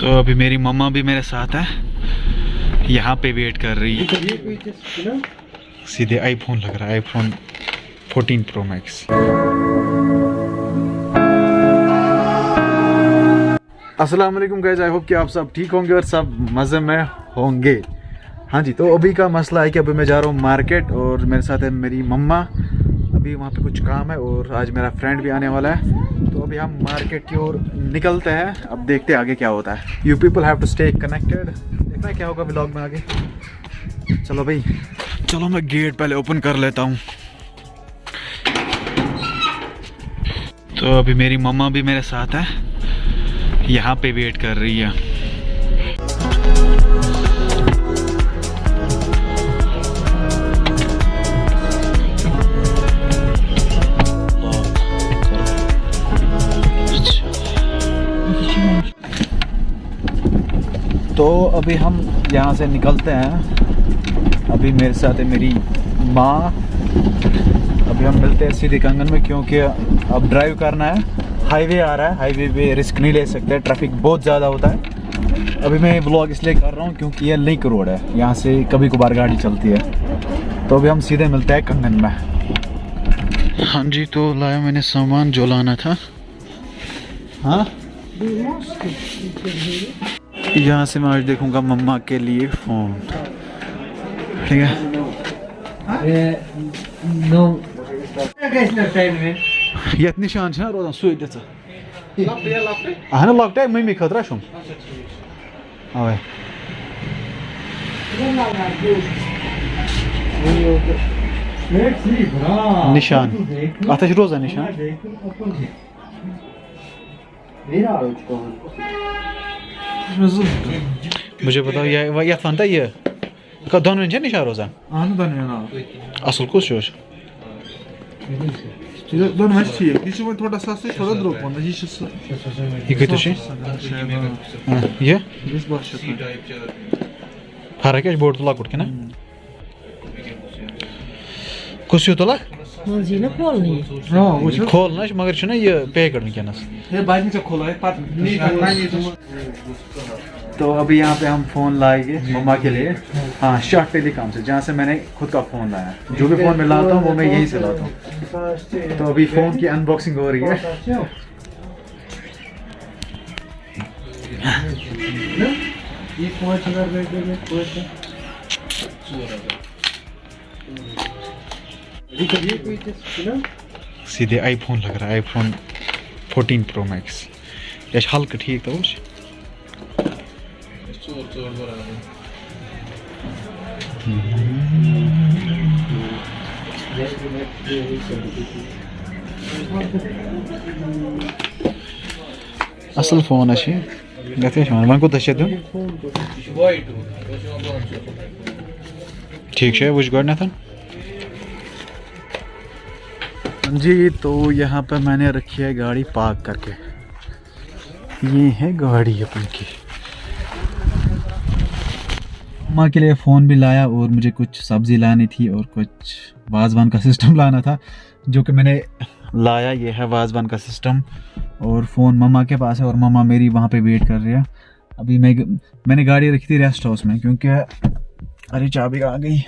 तो अभी मेरी मम्मा भी मेरे साथ है, यहाँ पे वेट कर रही है। सीधे आईफोन लग रहा है, आईफोन 14 प्रो मैक्स। अस्सलाम वालेकुम गाइस, आई होप कि आप सब ठीक होंगे और सब मज़े में होंगे। हाँ जी, तो अभी का मसला है कि अभी मैं जा रहा हूँ मार्केट और मेरे साथ है मेरी मम्मा। अभी वहाँ पे कुछ काम है और आज मेरा फ्रेंड भी आने वाला है, तो अभी हम मार्केट की ओर निकलते हैं। अब देखते हैं आगे क्या होता है। You people have to stay connected. देखना है क्या होगा व्लॉग में आगे। चलो भाई, चलो मैं गेट पहले ओपन कर लेता हूँ। तो अभी मेरी मम्मा भी मेरे साथ है, यहाँ पे वेट कर रही है। तो अभी हम यहाँ से निकलते हैं। अभी मेरे साथ है मेरी माँ। अभी हम मिलते हैं सीधे कंगन में, क्योंकि अब ड्राइव करना है। हाईवे आ रहा है, हाईवे पे रिस्क नहीं ले सकते, ट्रैफिक बहुत ज़्यादा होता है। अभी मैं व्लॉग इसलिए कर रहा हूँ क्योंकि ये लिंक रोड है, यहाँ से कभी कभार गाड़ी चलती है। तो अभी हम सीधे मिलते हैं कंगन में। हाँ जी, तो लाया मैंने सामान जो लाना था। हाँ, यहाँ से मैं आज देखूंगा मम्मा के लिए फ़ोन। ठीक है, ये निशान छा रोजान सुई अहन लॉकटे मम्मी खतरा शुम अवे निशान अत रोजान निशान। मुझे बताओ ये फंता ये दोनों निशान रोजान असल कुछ दोन माहिती ठीक आहे किती थोडा सा थोडा ड्रॉप पण ही ये किती शे ये 20 वर्ष फरक है बोर्ड तो लाकुट के ना कुछ तो ला जी ना खोल नहीं हां वो खोल ना मगर छ ना ये पे करने के ना ये बाद में खोला है पात नहीं। तो अभी यहाँ पे हम फ़ोन लाएंगे मम्मा के लिए। हाँ, शॉर्ट टेलीकॉम से, जहाँ से मैंने खुद का फ़ोन लाया। जो भी फ़ोन मैं लाता हूँ वो मैं यहीं से लाता हूँ। तो अभी फ़ोन की अनबॉक्सिंग हो रही है। ये 5000 सीधे आईफोन लग रहा है, आईफोन 14 प्रो मैक्स। ये हल्का ठीक था उस असल फोन अच्छी गए वन को दश दिन ठीक है वो गॉडनेथन जी। तो यहाँ पे मैंने रखी है गाड़ी पार्क करके। ये है गाड़ी अपन की। माँ के लिए फ़ोन भी लाया और मुझे कुछ सब्ज़ी लानी थी और कुछ वाज़वान का सिस्टम लाना था, जो कि मैंने लाया। ये है वाज़वान का सिस्टम और फ़ोन मम्मा के पास है और मम्मा मेरी वहाँ पे वेट कर रही है। अभी मैंने गाड़ी रखी थी रेस्ट हाउस में, क्योंकि अरे चाबी आ गई।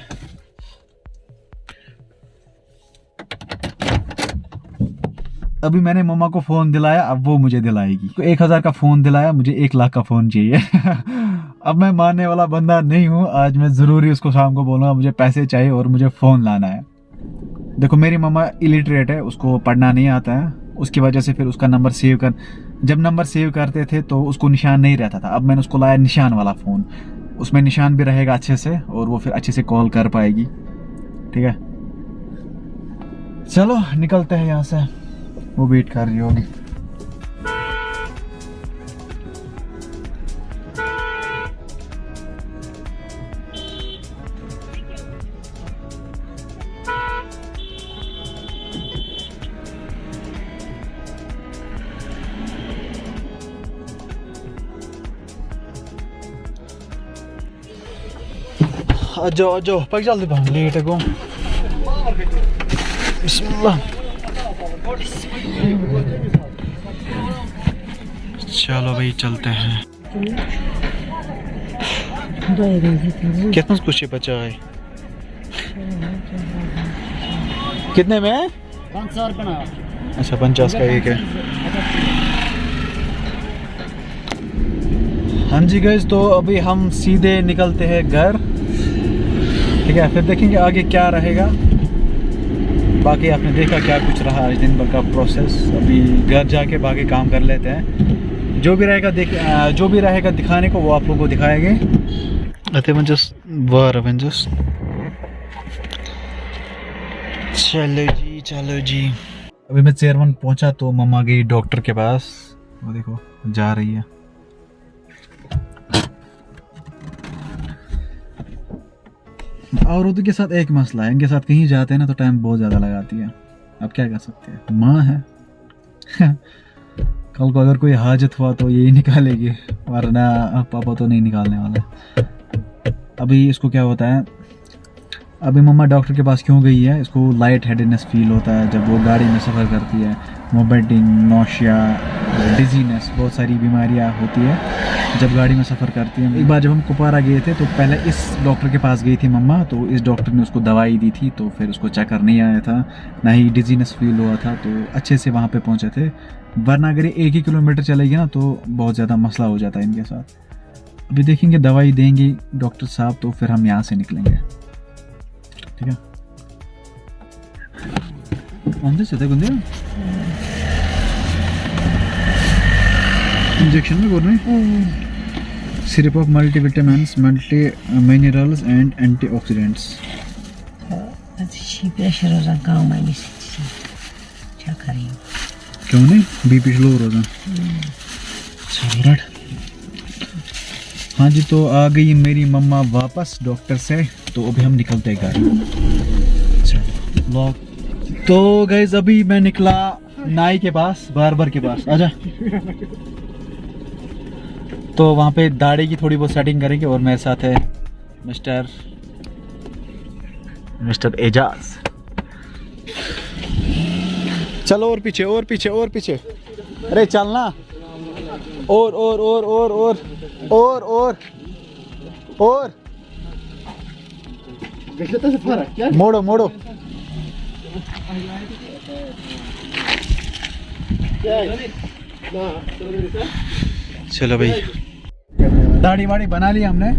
अभी मैंने मम्मा को फ़ोन दिलाया, अब वो मुझे दिलाएगी। 1000 का फ़ोन दिलाया, मुझे 1 लाख का फ़ोन चाहिए। अब मैं मानने वाला बंदा नहीं हूँ। आज मैं ज़रूरी उसको शाम को बोलूँगा मुझे पैसे चाहिए और मुझे फ़ोन लाना है। देखो, मेरी मम्मा इलिटरेट है, उसको पढ़ना नहीं आता है। उसकी वजह से फिर उसका नंबर जब नंबर सेव करते थे तो उसको निशान नहीं रहता था। अब मैंने उसको लाया निशान वाला फ़ोन, उसमें निशान भी रहेगा अच्छे से और वो फिर अच्छे से कॉल कर पाएगी। ठीक है, चलो निकलते हैं यहाँ से। वो वेट कर रही होगी। आ जाओ पक जल्दी पहन लेट है गो। बिस्मिल्लाह। चलो भाई चलते हैं। कितना कुछ बचा है? कितने में? 500 रुपये ना। अच्छा 50 का एक है। हाँ जी गाइस, तो अभी हम सीधे निकलते हैं घर, ठीक है। फिर देखेंगे आगे क्या रहेगा। बाकी आपने देखा क्या कुछ रहा आज दिन भर का प्रोसेस। अभी घर जाके बाकी काम कर लेते हैं। जो भी रहेगा दिखाने को वो आप लोगों को दिखाएंगे। चलो जी। अभी मैं चेयरमैन पहुंचा तो मम्मा गई डॉक्टर के पास। वो देखो जा रही है। औरतों के साथ एक मसला है, इनके साथ कहीं जाते हैं ना तो टाइम बहुत ज़्यादा लगाती है। अब क्या कर सकते हैं, माँ है। कल को अगर कोई हाजत हुआ तो यही निकालेगी, वरना पापा तो नहीं निकालने वाले। अभी इसको क्या होता है, अभी मम्मा डॉक्टर के पास क्यों गई है, इसको लाइट हेडेडनेस फील होता है जब वो गाड़ी में सफ़र करती है। वोमिटिंग, नौशिया, डिजीनेस, बहुत सारी बीमारियाँ होती है जब गाड़ी में सफ़र करती है। एक बार जब हम कुपवारा गए थे तो पहले इस डॉक्टर के पास गई थी मम्मा, तो इस डॉक्टर ने उसको दवाई दी थी, तो फिर उसको चक्कर नहीं आया था, ना ही डिजीनेस फील हुआ था, तो अच्छे से वहाँ पे पहुँचे थे। वरना अगर 1 ही किलोमीटर चलेगी ना तो बहुत ज़्यादा मसला हो जाता है इनके साथ। अभी देखेंगे, दवाई देंगी डॉक्टर साहब तो फिर हम यहाँ से निकलेंगे, ठीक है। इंजेक्शन में बोल रहे हैं, syrup of multivitamins, multi minerals and antioxidants. Pressure रोजा काम है, क्या करें? क्यों नहीं, बीपी स्लो रोजा। हाँ जी, तो आ गई मेरी मम्मा वापस डॉक्टर से, तो अभी हम निकलते घर। तो गाइस अभी मैं निकला नाई के पास, बार्बर के पास। आजा। तो वहाँ पे दाढ़ी की थोड़ी बहुत सेटिंग करेंगे और मेरे साथ है मिस्टर एजाज। चलो और पीछे और पीछे और पीछे, अरे चलना। और मोड़ो मोड़ो। चलो भाई, दाढ़ी वाड़ी बना ली हमने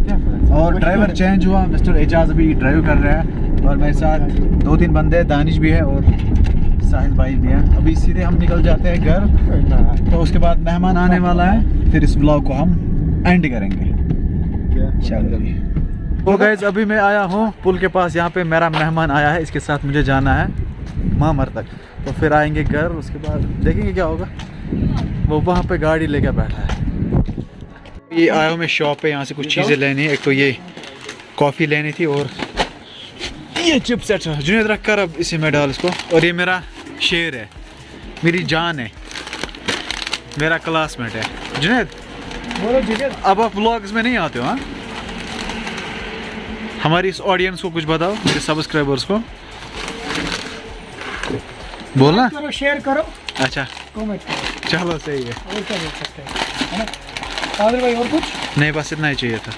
और ड्राइवर चेंज हुआ। मिस्टर एजाज अभी ड्राइव कर रहा है और मेरे साथ 2-3 बंदे, दानिश भी है और साहिल भाई भी है। अभी सीधे हम निकल जाते हैं घर, तो उसके बाद मेहमान आने वाला है, फिर इस ब्लॉग को हम एंड करेंगे। चलो तो गाइस अभी मैं आया हूँ पुल के पास, यहाँ पे मेरा मेहमान आया है, इसके साथ मुझे जाना है मामर तक, तो फिर आएंगे घर। उसके बाद देखेंगे क्या होगा। वो वहाँ पे गाड़ी लेकर बैठा है। ये आया हूँ मैं शॉप पे, यहाँ से कुछ चीज़ें लेनी है। एक तो ये कॉफ़ी लेनी थी और ये चिप्स। अच्छा जुनेद रख कर अब इसी में डाल इसको। और ये मेरा शेर है, मेरी जान है, मेरा क्लासमेट है। जुनेद अब आप व्लॉग्स में नहीं आते हो? हाँ, हमारी इस ऑडियंस को कुछ बताओ, मेरे सब्सक्राइबर्स को बोलना, करो, शेयर करो, अच्छा कमेंट करो। चलो सही है। और क्या बोल सकते हैं, है ना कादिर भाई? और कुछ नहीं, बस इतना ही चाहिए था।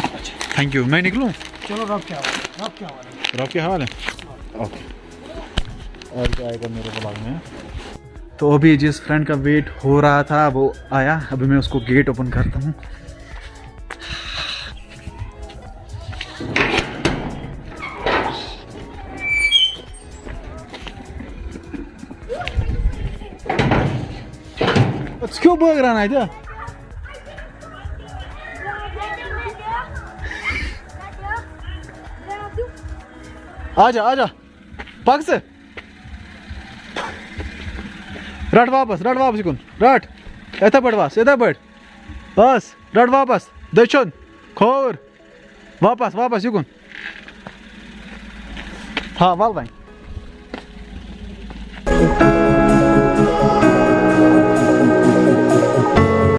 अच्छा थैंक यू। मैं निकलूँ? चलो, रब क्या हाल रॉक क्या हाल है? ओके, और क्या आएगा मेरे ब्लॉग में। तो अभी जिस फ्रेंड का वेट हो रहा था वो आया, अभी मैं उसको गेट ओपन करता हूँ। क्यों भाग रहा है इधर? आजा आजा, पग से रट वापस इकुन रट, इथे बढ़ बस, रट वापस दशन खोर वापस इकुन। हाँ वाल भाई।